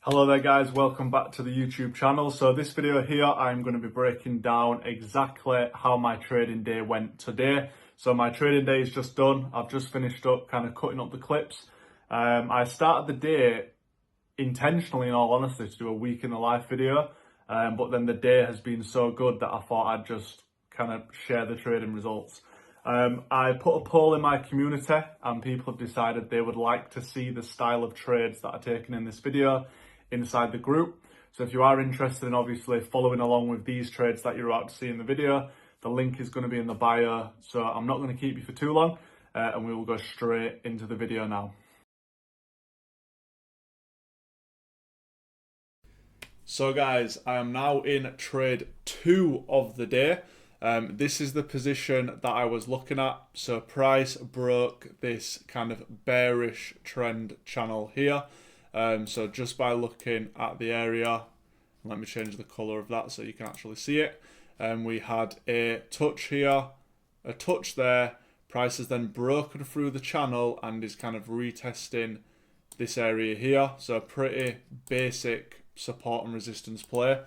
Hello there guys, welcome back to the YouTube channel. So this video here, I'm going to be breaking down exactly how my trading day went today. So my trading day is just done. I've just finished up kind of cutting up the clips. I started the day intentionally, in all honesty, to do a week in the life video. But then the day has been so good that I thought I'd just kind of share the trading results. I put a poll in my community and people have decided they would like to see the style of trades that are taken in this video inside the group. So if you are interested in obviously following along with these trades that you're about to see in the video, the link is going to be in the bio. So I'm not going to keep you for too long and we will go straight into the video now. So guys, I am now in trade 2 of the day. This is the position that I was looking at. So price broke this kind of bearish trend channel here. So just by looking at the area, let me change the color of that so you can actually see it. We had a touch here, a touch there. Price has then broken through the channel and is kind of retesting this area here. So a pretty basic support and resistance play.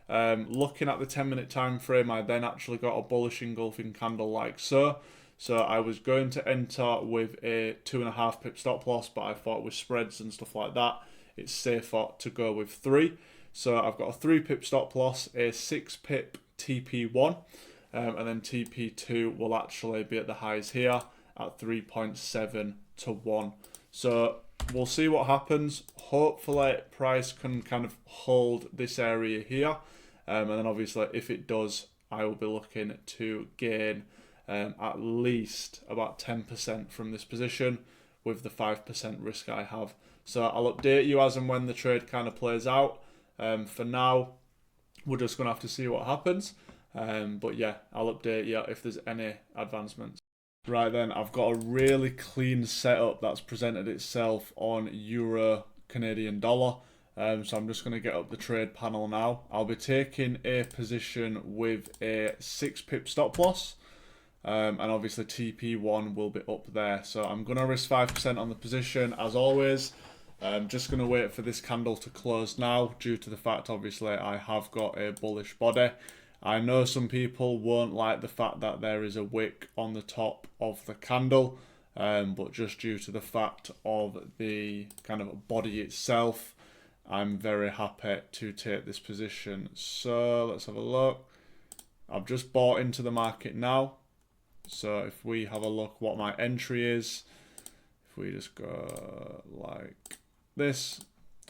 Looking at the 10-minute time frame, I then actually got a bullish engulfing candle like so. So I was going to enter with a 2.5 pip stop loss, but I thought with spreads and stuff like that, it's safer to go with 3. So I've got a 3 pip stop loss, a 6 pip TP1, and then TP2 will actually be at the highs here at 3.7 to 1. So we'll see what happens. Hopefully price can kind of hold this area here. And then obviously if it does, I will be looking to gain at least about 10% from this position with the 5% risk I have. So I'll update you as and when the trade kind of plays out. For now, we're just going to have to see what happens. But yeah, I'll update you if there's any advancements. Right then, I've got a really clean setup that's presented itself on Euro Canadian dollar. So I'm just going to get up the trade panel now. I'll be taking a position with a 6 pip stop loss. And obviously TP1 will be up there. So I'm going to risk 5% on the position as always. I'm just going to wait for this candle to close now due to the fact obviously I have got a bullish body. I know some people won't like the fact that there is a wick on the top of the candle, but just due to the fact of the kind of body itself, I'm very happy to take this position. So let's have a look. I've just bought into the market now. So if we have a look what my entry is, if we just go like this,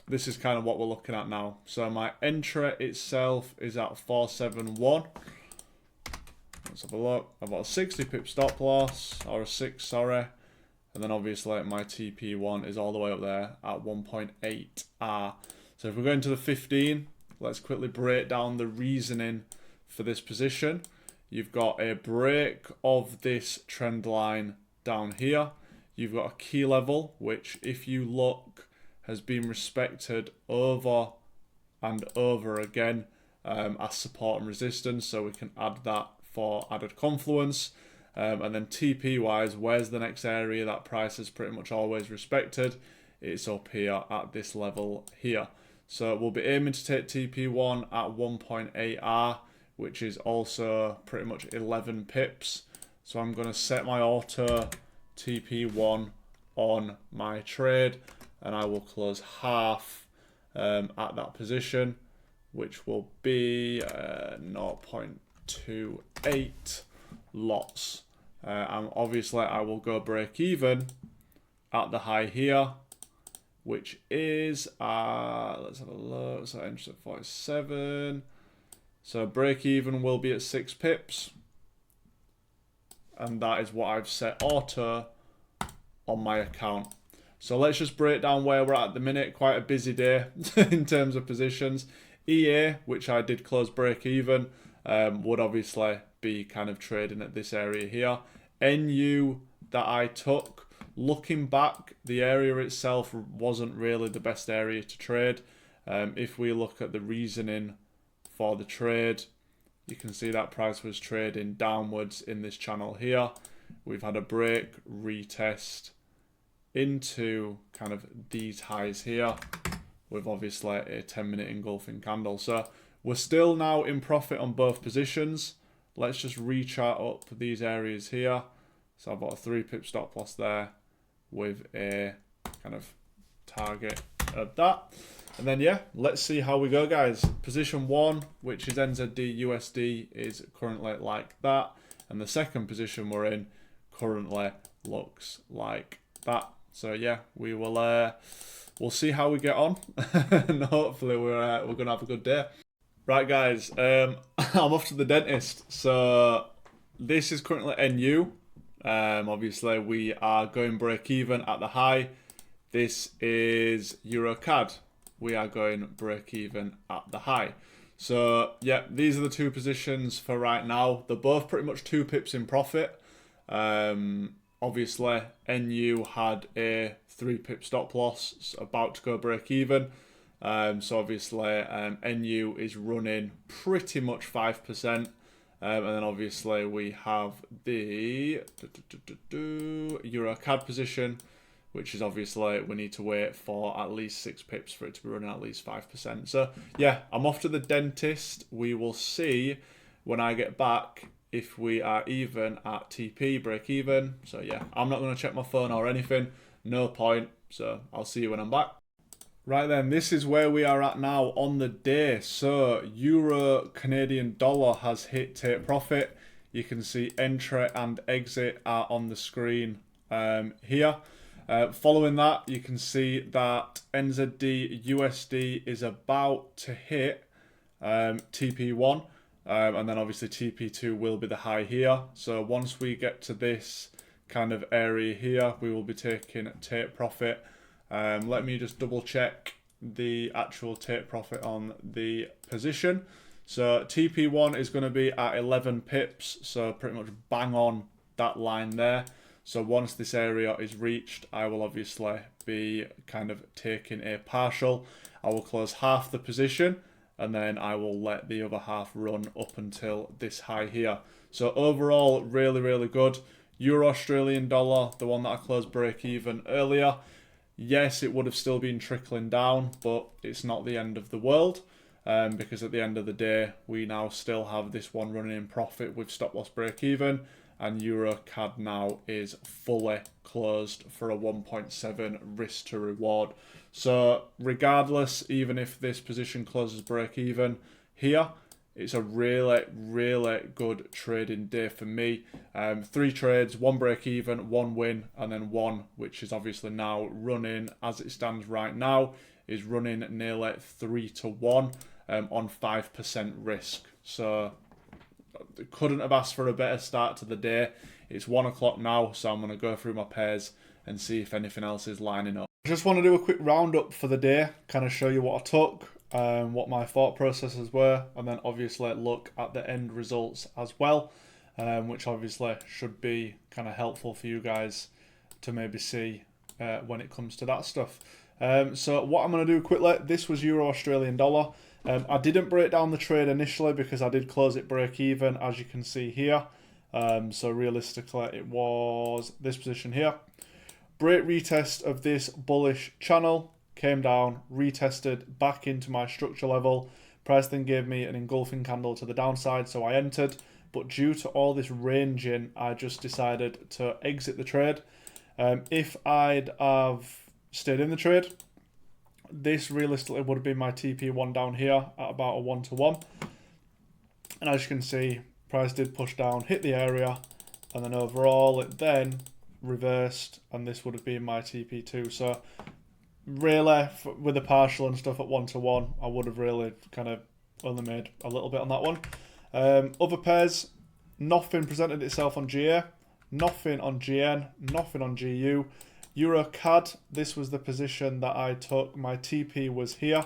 this is kind of what we're looking at now. So my entry itself is at 471. Let's have a look. I've got a 60 pip stop loss, or a 6, sorry. And then obviously my TP1 is all the way up there at 1.8R. So if we're going to the 15, let's quickly break down the reasoning for this position. You've got a break of this trend line down here. You've got a key level, which if you look, has been respected over and over again as support and resistance. So we can add that for added confluence. And then TP wise, where's the next area that price is pretty much always respected? It's up here at this level here. So we'll be aiming to take TP1 at 1.8R, which is also pretty much 11 pips. So I'm going to set my auto TP1 on my trade and I will close half at that position, which will be 0.28 lots. And obviously I will go break even at the high here, which is, let's have a look, so entry at 47. So break even will be at 6 pips. And that is what I've set auto on my account. So let's just break down where we're at the minute. Quite a busy day in terms of positions. EA, which I did close break even, would obviously be kind of trading at this area here. NU that I took, looking back, the area itself wasn't really the best area to trade. If we look at the reasoning for the trade, you can see that price was trading downwards in this channel here. We've had a break, retest into kind of these highs here. with obviously a 10-minute engulfing candle. So we're still now in profit on both positions. Let's just rechart up these areas here. So I've got a 3 pip stop loss there with a kind of target of that. And then, yeah, let's see how we go, guys. Position 1, which is NZD USD, is currently like that. And the second position we're in currently looks like that. So, yeah, we will we'll see how we get on. And hopefully we're going to have a good day. Right, guys, I'm off to the dentist. So this is currently NU. Obviously, we are going break even at the high. This is Euro CAD. We are going break even at the high. So, yeah, these are the two positions for right now. They're both pretty much 2 pips in profit. Obviously, NU had a 3 pip stop loss, about to go break even. So obviously, NU is running pretty much 5%. And then obviously we have the Euro CAD position, which is obviously we need to wait for at least 6 pips for it to be running at least 5%. So yeah, I'm off to the dentist. We will see when I get back if we are even at TP, break even. So yeah, I'm not going to check my phone or anything. No point. So I'll see you when I'm back. Right then, this is where we are at now on the day. So Euro Canadian dollar has hit take profit. You can see entry and exit are on the screen here. Following that, you can see that NZD USD is about to hit TP1. And then obviously TP2 will be the high here. So once we get to this kind of area here, we will be taking take profit. Let me just double check the actual take profit on the position. So TP1 is going to be at 11 pips, so pretty much bang on that line there. So once this area is reached, I will obviously be kind of taking a partial. I will close half the position and then I will let the other half run up until this high here. So overall, really, really good. Euro Australian dollar, the one that I closed break even earlier. Yes, it would have still been trickling down, but it's not the end of the world because at the end of the day, we now still have this one running in profit with stop loss break even, and Euro CAD now is fully closed for a 1.7 risk to reward. So regardless, even if this position closes break even here, it's a really, really good trading day for me. 3 trades, 1 break even, 1 win, and then 1, which is obviously now running, as it stands right now, is running nearly 3 to 1 on 5% risk. So couldn't have asked for a better start to the day. It's 1 o'clock now, so I'm going to go through my pairs and see if anything else is lining up. I just want to do a quick roundup for the day, kind of show you what I took, what my thought processes were, and then obviously look at the end results as well, which obviously should be kind of helpful for you guys to maybe see when it comes to that stuff. So what I'm going to do quickly, this was Euro Australian dollar. I didn't break down the trade initially because I did close it break even, as you can see here. So realistically, it was this position here. Break retest of this bullish channel, came down, retested back into my structure level. Price then gave me an engulfing candle to the downside, so I entered. But due to all this ranging, I just decided to exit the trade. If I'd have stayed in the trade, this realistically would have been my TP1 down here at about a 1-to-1. And as you can see, price did push down, hit the area, and then overall it then reversed, and this would have been my TP2. So really, with the partial and stuff at 1-to-1, I would have really kind of only made a little bit on that one. Other pairs, nothing presented itself on GA, nothing on GN, nothing on GU. Euro CAD, this was the position that I took. My TP was here.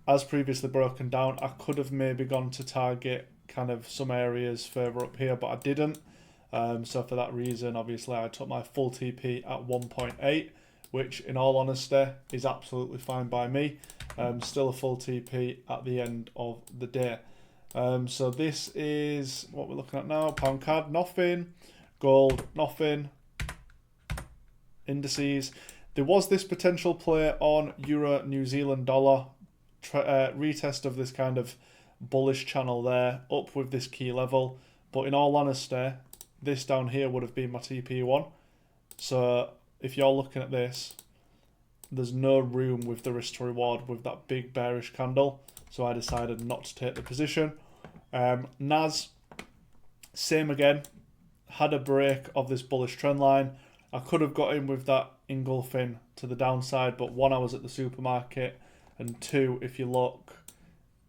As previously broken down, I could have maybe gone to target kind of some areas further up here, but I didn't. So for that reason, obviously, I took my full TP at 1.8, which in all honesty is absolutely fine by me. Still a full TP at the end of the day. So this is what we're looking at now. Pound CAD, nothing. Gold, nothing. Indices. There was this potential play on Euro New Zealand dollar, retest of this kind of bullish channel there, up with this key level. But in all honesty, this down here would have been my TP1. So if you're looking at this, there's no room with the risk to reward with that big bearish candle. So I decided not to take the position. NAS, same again, had a break of this bullish trend line. I could have got in with that engulfing to the downside, but one, I was at the supermarket, and two, if you look,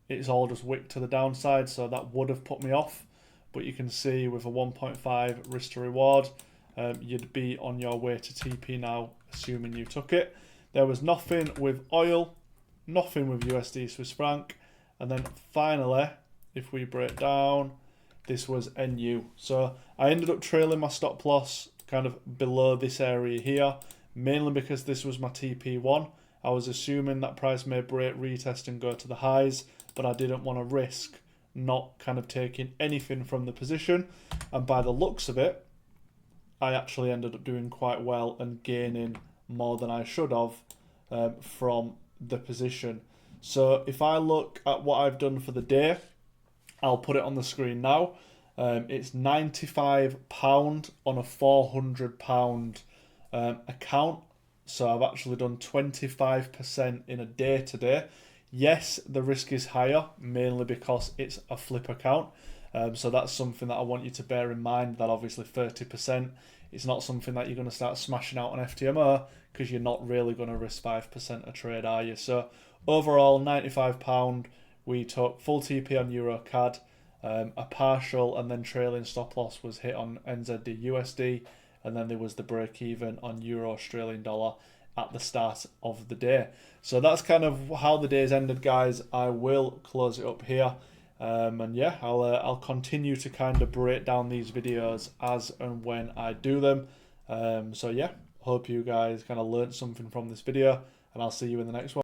it's all just wicked to the downside, so that would have put me off. But you can see with a 1.5 risk to reward, you'd be on your way to TP now, assuming you took it. There was nothing with oil, nothing with USD Swiss franc, and then finally, if we break down, this was NU. So I ended up trailing my stop loss kind of below this area here, mainly because this was my TP1. I was assuming that price may break, retest and go to the highs, but I didn't want to risk not kind of taking anything from the position. And by the looks of it, I actually ended up doing quite well and gaining more than I should have from the position. So if I look at what I've done for the day, I'll put it on the screen now. It's £95 on a £400 account. So I've actually done 25% in a day today. Yes, the risk is higher, mainly because it's a flip account. So that's something that I want you to bear in mind, that obviously 30%, it's not something that you're going to start smashing out on FTMO, because you're not really going to risk 5% a trade, are you? So overall, £95, we took full TP on Euro CAD, a partial and then trailing stop loss was hit on NZD USD, and then there was the break even on Euro Australian dollar at the start of the day. So that's kind of how the day's ended, guys. I will close it up here. And yeah, I'll continue to kind of break down these videos as and when I do them. So yeah, hope you guys kind of learned something from this video, and I'll see you in the next one.